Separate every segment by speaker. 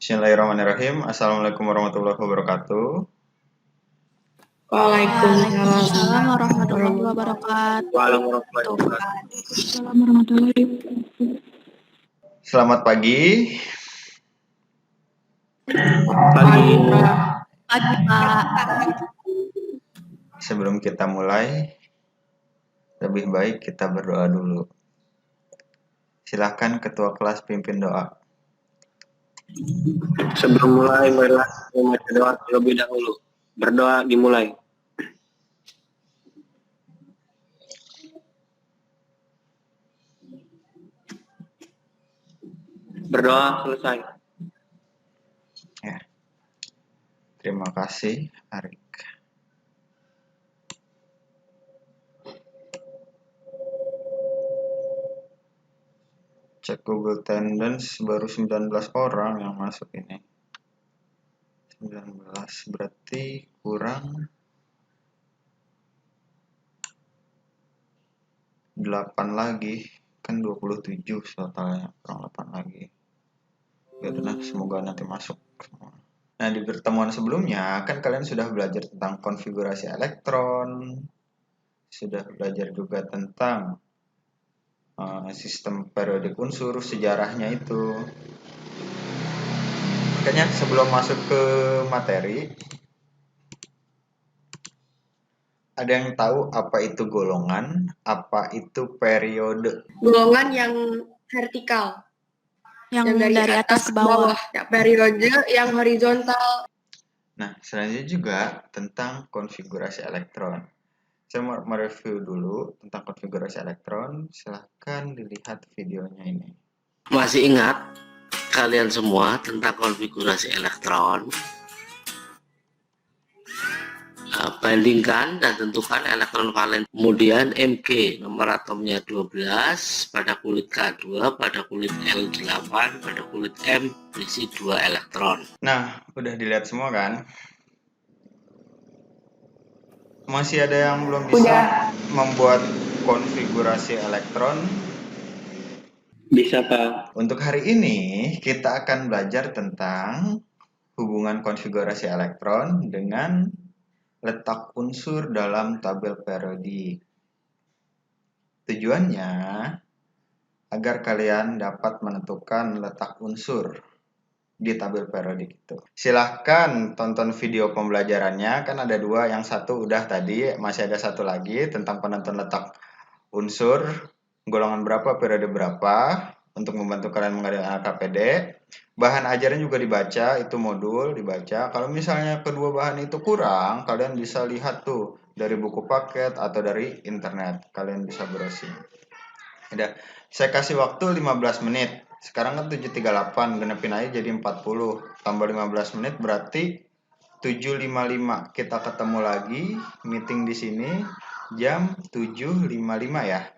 Speaker 1: Bismillahirrahmanirrahim. Assalamualaikum warahmatullahi wabarakatuh.
Speaker 2: Waalaikumsalam warahmatullahi wabarakatuh.
Speaker 1: Selamat pagi.
Speaker 2: Pagi, Pak.
Speaker 1: Sebelum kita mulai, lebih baik kita berdoa dulu. Silakan ketua kelas pimpin doa.
Speaker 3: Sebelum mulai, marilah kita membaca doa terlebih dahulu. Berdoa dimulai. Berdoa selesai.
Speaker 1: Ya. Terima kasih, Arik. Cek Google Attendance baru 19 orang yang masuk ini. 19 berarti kurang 8 lagi. Kan 27 totalnya, kurang 8 lagi. Ya udah, semoga nanti masuk semua. Nah, di pertemuan sebelumnya kan kalian sudah belajar tentang konfigurasi elektron, sudah belajar juga tentang sistem periodik unsur, sejarahnya itu. Makanya sebelum masuk ke materi, ada yang tahu apa itu golongan, apa itu periode?
Speaker 4: Golongan yang vertikal,
Speaker 2: Yang dari atas ke bawah.
Speaker 4: Ya, periode yang horizontal.
Speaker 1: Nah, selanjutnya juga tentang konfigurasi elektron. Saya mau mereview dulu tentang konfigurasi elektron. Silahkan dilihat videonya ini.
Speaker 3: Masih ingat kalian semua tentang konfigurasi elektron? Bandingkan dan tentukan elektron valen. Kemudian Mg, nomor atomnya 12, pada kulit K2, pada kulit L8, pada kulit M berisi 2 elektron.
Speaker 1: Nah, udah dilihat semua kan? Masih ada yang belum bisa membuat konfigurasi elektron?
Speaker 3: Bisa, Pak.
Speaker 1: Untuk hari ini kita akan belajar tentang hubungan konfigurasi elektron dengan letak unsur dalam tabel periodik. Tujuannya agar kalian dapat menentukan letak unsur di tabel periodik itu. Silahkan tonton video pembelajarannya, kan ada 2, yang satu udah tadi, masih ada satu lagi tentang penentuan letak unsur, golongan berapa, periode berapa, untuk membantu kalian mengadakan KPD. Bahan ajaran juga dibaca, itu modul dibaca. Kalau misalnya kedua bahan itu kurang, kalian bisa lihat tuh dari buku paket atau dari internet, kalian bisa browsing. Udah, saya kasih waktu 15 menit. Sekarang kan 7.38, genepin aja jadi 40. Tambah 15 menit berarti 7.55. Kita ketemu lagi meeting di sini jam 7.55 ya.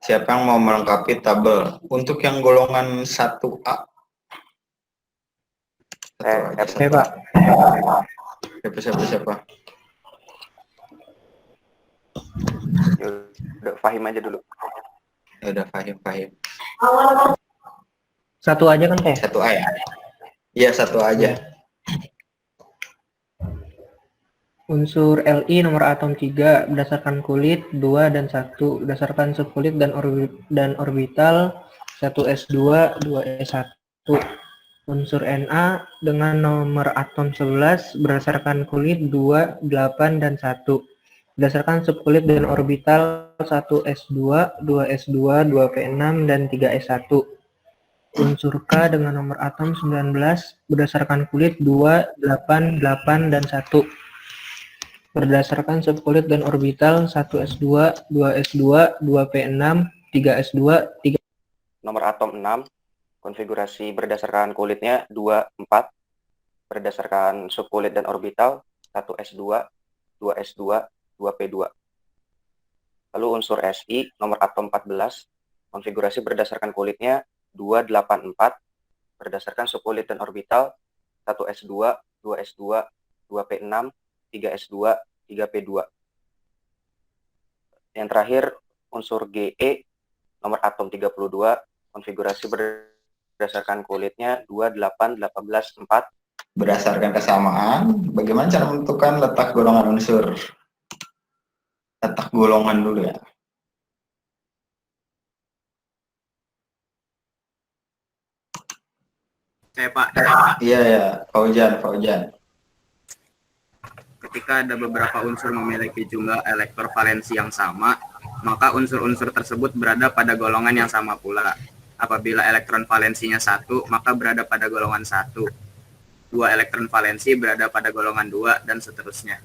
Speaker 1: Siapa yang mau melengkapi tabel? Untuk yang golongan 1A, Satu aja.
Speaker 5: Oke, Pak.
Speaker 1: Siapa?
Speaker 5: Udah Fahim aja dulu.
Speaker 1: Ya udah, Fahim.
Speaker 5: Satu aja kan, Teh?
Speaker 1: Satu A ya? Iya, satu aja.
Speaker 5: Unsur Li nomor atom 3 berdasarkan kulit 2 dan 1, berdasarkan subkulit dan orbital 1s2, 2s1. Unsur Na dengan nomor atom 11 berdasarkan kulit 2, 8 dan 1, berdasarkan subkulit dan orbital 1s2, 2s2, 2p6 dan 3s1. Unsur K dengan nomor atom 19 berdasarkan kulit 2, 8, 8 dan 1. Berdasarkan subkulit dan orbital 1s2, 2s2, 2p6, 3s2, 3. Nomor atom 6, konfigurasi berdasarkan kulitnya 2, 4. Berdasarkan subkulit dan orbital 1s2, 2s2, 2p2. Lalu unsur Si, nomor atom 14, konfigurasi berdasarkan kulitnya 2, 8, 4. Berdasarkan subkulit dan orbital 1s2, 2s2, 2p6, 3s2, 3p2. Yang terakhir, unsur Ge, nomor atom 32, konfigurasi berdasarkan kulitnya 2, 8, 18, 4.
Speaker 1: Berdasarkan kesamaan, bagaimana cara menentukan letak golongan unsur? Letak golongan dulu ya.
Speaker 6: Saya Pak.
Speaker 1: Iya ya, Faujan.
Speaker 6: Ketika ada beberapa unsur memiliki jumlah elektor valensi yang sama, maka unsur-unsur tersebut berada pada golongan yang sama pula. Apabila elektron valensinya 1, maka berada pada golongan 1. 2 elektron valensi berada pada golongan 2, dan seterusnya.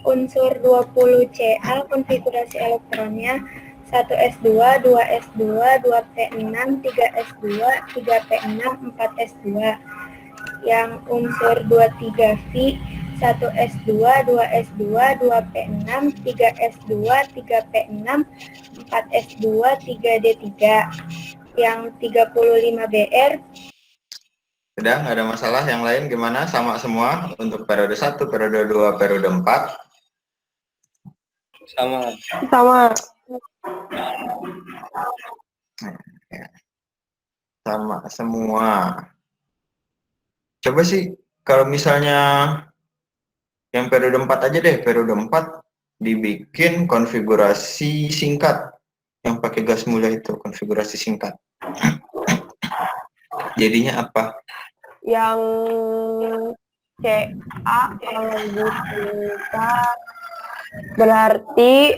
Speaker 7: Unsur 20Ca konfigurasi elektronnya 1s2, 2s2, 2p6, 3s2, 3p6, 4s2. Yang unsur 23V 1s2, 2s2, 2p6, 3s2, 3p6, 4s2, 3d3. Yang 35Br.
Speaker 1: Sudah, nggak ada masalah. Yang lain gimana? Sama semua untuk periode 1, periode 2, periode 4?
Speaker 5: Sama.
Speaker 1: Sama semua. Coba sih, kalau misalnya yang periode 4 aja deh, periode 4 dibikin konfigurasi singkat. Yang pakai gas mulia itu, konfigurasi singkat. Jadinya apa?
Speaker 8: Yang CA kalau lebih singkat berarti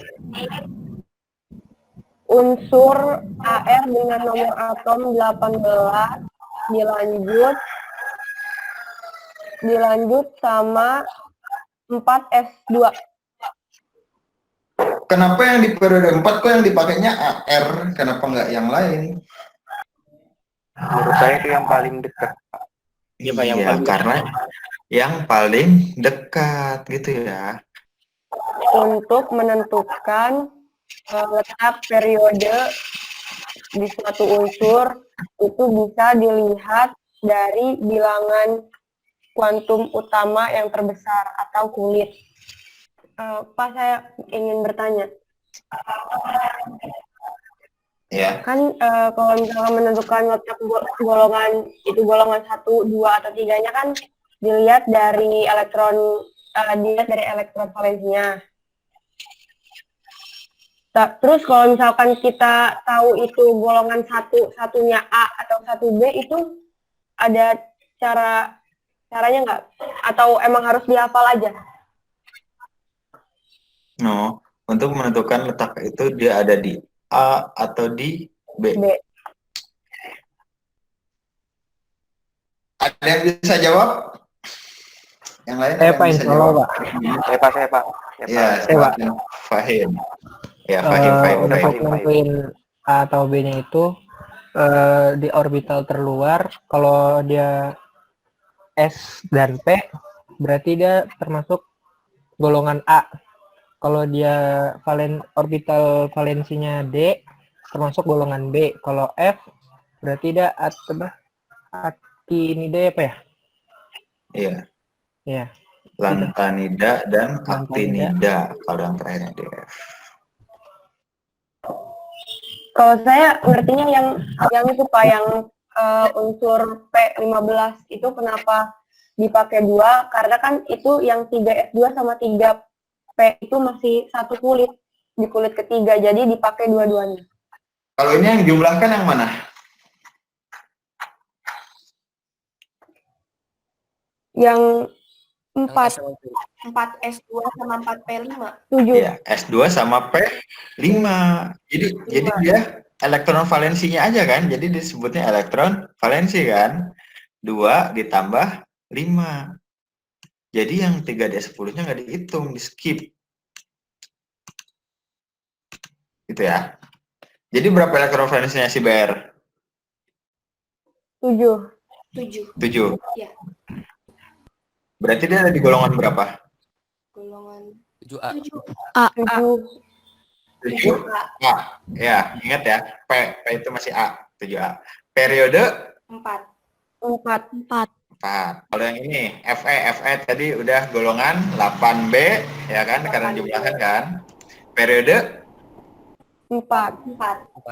Speaker 8: unsur AR dengan nomor atom 18 dilanjut sama 4s2.
Speaker 1: Kenapa yang di periode 4 kok yang dipakainya AR? Kenapa nggak yang lain?
Speaker 5: Menurut saya itu yang paling dekat.
Speaker 1: Iya, karena yang paling dekat gitu ya.
Speaker 8: Untuk menentukan letak periode di suatu unsur itu bisa dilihat dari bilangan kuantum utama yang terbesar atau kulit. Pak, saya ingin bertanya.
Speaker 1: Ya.
Speaker 8: Kan kalau misalnya menentukan letak golongan itu golongan 1, 2 atau 3-nya kan dilihat dari elektron valensinya. Terus kalau misalkan kita tahu itu golongan 1-nya A atau 1B itu ada caranya nggak? Atau emang harus dihafal aja?
Speaker 1: No, untuk menentukan letak itu dia ada di A atau di B. Ada yang bisa jawab? Yang lain ada yang bisa jawab?
Speaker 5: Saya Pak.
Speaker 1: Ya, Fahim. Ya, Fahim.
Speaker 5: Untuk nentuin A atau B-nya itu di orbital terluar, kalau dia S dan P, berarti dia termasuk golongan A. Kalau dia orbital valensinya D, termasuk golongan B. Kalau F, berarti dia ini D apa ya?
Speaker 1: Iya.
Speaker 5: Iya.
Speaker 1: Lantanida dan
Speaker 5: Lantanida.
Speaker 1: actinida kalau yang terakhirnya DF.
Speaker 8: Kalau saya ngertinya yang itu Pak, yang unsur P15 itu kenapa dipakai 2? Karena kan itu yang 3S2 sama 3P itu masih satu kulit, di kulit ketiga, jadi dipakai dua-duanya.
Speaker 1: Kalau ini yang jumlahkan yang mana?
Speaker 8: Yang 4
Speaker 4: 4S2 sama 4P5.
Speaker 8: 7.
Speaker 1: Ya, S2 sama P5. Jadi dia elektron valensinya aja kan. Jadi disebutnya elektron valensi kan. 2 ditambah 5. Jadi yang 3D10-nya nggak dihitung, di skip. Gitu ya. Jadi berapa elektron valensinya si BR?
Speaker 8: 7.
Speaker 4: 7. Ya.
Speaker 1: Berarti dia ada di golongan berapa?
Speaker 4: Golongan
Speaker 9: 7A.
Speaker 1: 7 A. Ya, ingat ya. P itu masih A, 7A. Periode
Speaker 4: 4.
Speaker 2: 4.
Speaker 1: Kalau yang ini FE tadi udah golongan 8B ya kan, karena jumlahan kan. Periode
Speaker 8: 4.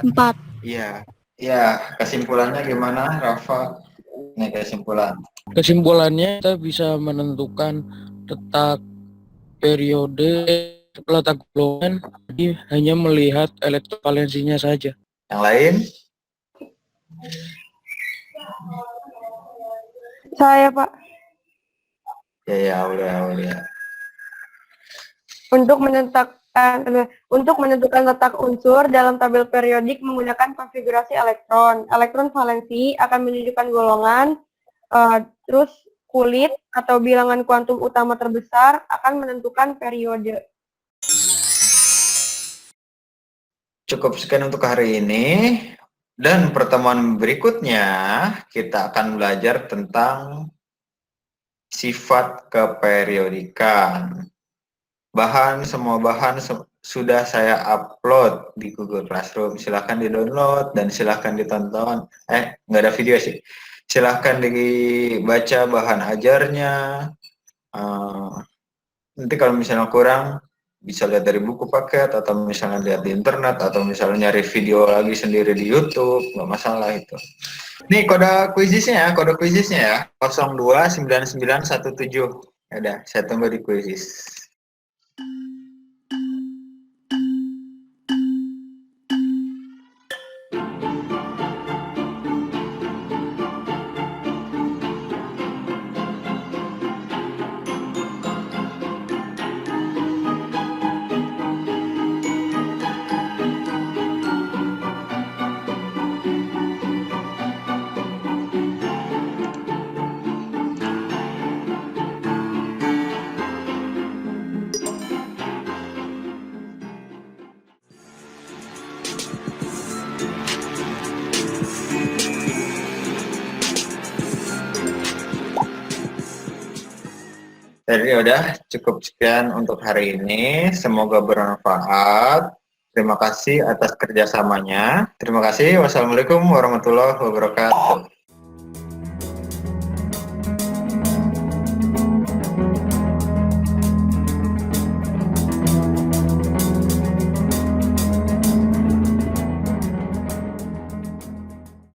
Speaker 2: 4.
Speaker 1: Iya. Iya, kesimpulannya gimana, Rafa? Ini kesimpulan.
Speaker 10: Kesimpulannya kita bisa menentukan letak periode, letak golongan, jadi hanya melihat elektrovalensinya saja.
Speaker 1: Yang lain?
Speaker 8: Saya Pak,
Speaker 1: Ya, udah.
Speaker 8: untuk menentukan letak unsur dalam tabel periodik menggunakan konfigurasi elektron. Elektron valensi akan menunjukkan golongan, terus kulit atau bilangan kuantum utama terbesar akan menentukan periode.
Speaker 1: Cukup sekian untuk hari ini. Dan pertemuan berikutnya kita akan belajar tentang sifat keperiodikan. Semua bahan sudah saya upload di Google Classroom. Silahkan di-download dan silahkan ditonton. Nggak ada video sih. Silahkan dibaca bahan ajarnya. Nanti kalau misalnya kurang, bisa lihat dari buku paket, atau misalnya lihat di internet, atau misalnya nyari video lagi sendiri di YouTube, nggak masalah itu. Nih kode kuisisnya ya, 029917. Ya udah, saya tunggu di kuisis. Jadi udah cukup sekian untuk hari ini. Semoga bermanfaat. Terima kasih atas kerjasamanya. Terima kasih. Wassalamualaikum warahmatullahi wabarakatuh.